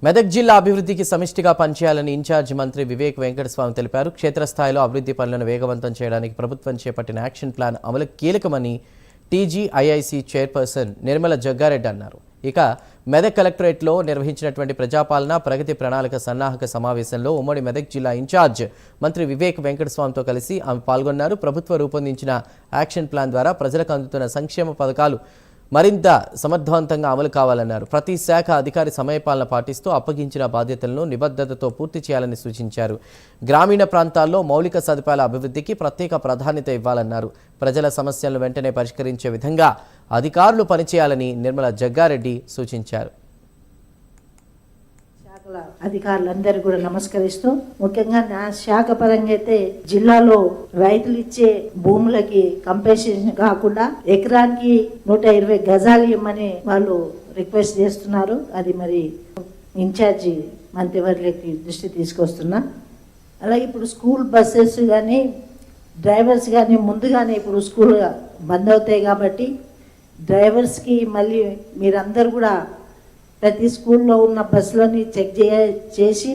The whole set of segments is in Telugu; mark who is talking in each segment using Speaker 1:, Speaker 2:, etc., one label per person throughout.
Speaker 1: మెదక్ జిల్లా అభివృద్ధికి సమిష్టిగా పనిచేయాలని ఇన్ఛార్జ్ మంత్రి వివేక్ వెంకటస్వామి తెలిపారు. క్షేత్రస్థాయిలో అభివృద్ధి పనులను వేగవంతం చేయడానికి ప్రభుత్వం చేపట్టిన యాక్షన్ ప్లాన్ అమలు కీలకమని టీజీఐఐసీ చైర్పర్సన్ నిర్మల జగ్గారెడ్డి అన్నారు. ఇక మెదక్ కలెక్టరేట్లో నిర్వహించినటువంటి ప్రజాపాలన ప్రగతి ప్రణాళిక సన్నాహక సమావేశంలో ఉమ్మడి మెదక్ జిల్లా ఇన్ఛార్జ్ మంత్రి వివేక్ వెంకటస్వామితో కలిసి ఆమె పాల్గొన్నారు. ప్రభుత్వం రూపొందించిన యాక్షన్ ప్లాన్ ద్వారా ప్రజలకు అందుతున్న సంక్షేమ పథకాలు మరింత సమర్థవంతంగా అమలు కావాలన్నారు. ప్రతి శాఖ అధికారి సమయపాలన పాటిస్తూ అప్పగించిన బాధ్యతలను నిబద్ధతతో పూర్తి చేయాలని సూచించారు. గ్రామీణ ప్రాంతాల్లో మౌలిక సదుపాయాల అభివృద్ధికి ప్రత్యేక ప్రాధాన్యత ఇవ్వాలన్నారు. ప్రజల సమస్యలను వెంటనే పరిష్కరించే విధంగా అధికారులు పనిచేయాలని నిర్మల జగ్గారెడ్డి సూచించారు.
Speaker 2: అధికారులందరూ కూడా నమస్కరిస్తూ, ముఖ్యంగా నా శాఖ పరంగా అయితే జిల్లాలో రైతులు ఇచ్చే భూములకి కంపెన్సేషన్ కాకుండా ఎకరానికి 120 గజాలు ఇవ్వమని వాళ్ళు రిక్వెస్ట్ చేస్తున్నారు. అది మరి ఇన్ఛార్జి మంత్రివర్యులకి దృష్టి తీసుకొస్తున్నా. అలాగే ఇప్పుడు స్కూల్ బస్సెస్ కానీ డ్రైవర్స్ కానీ ముందుగానే ఇప్పుడు స్కూల్ బంద్ అవుతాయి కాబట్టి డ్రైవర్స్కి మళ్ళీ మీరందరూ కూడా ప్రతి స్కూల్లో ఉన్న బస్సులని చెక్ చేసి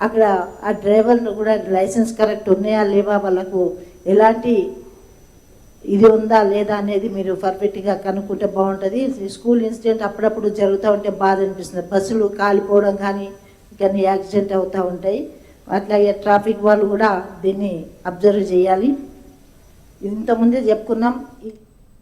Speaker 2: అక్కడ ఆ డ్రైవర్లు కూడా లైసెన్స్ కరెక్ట్ ఉన్నాయా లేవా, వాళ్ళకు ఎలాంటి ఇది ఉందా లేదా అనేది మీరు పర్ఫెక్ట్గా కనుక్కుంటే బాగుంటుంది. స్కూల్ ఇన్సిడెంట్ అప్పుడప్పుడు జరుగుతూ ఉంటే బాధ అనిపిస్తుంది. బస్సులు కాలిపోవడం కానీ యాక్సిడెంట్ అవుతూ ఉంటాయి. అట్లాగే ట్రాఫిక్ వాళ్ళు కూడా దీన్ని అబ్జర్వ్ చేయాలి. ఇంతకుముందే చెప్పుకున్నాం.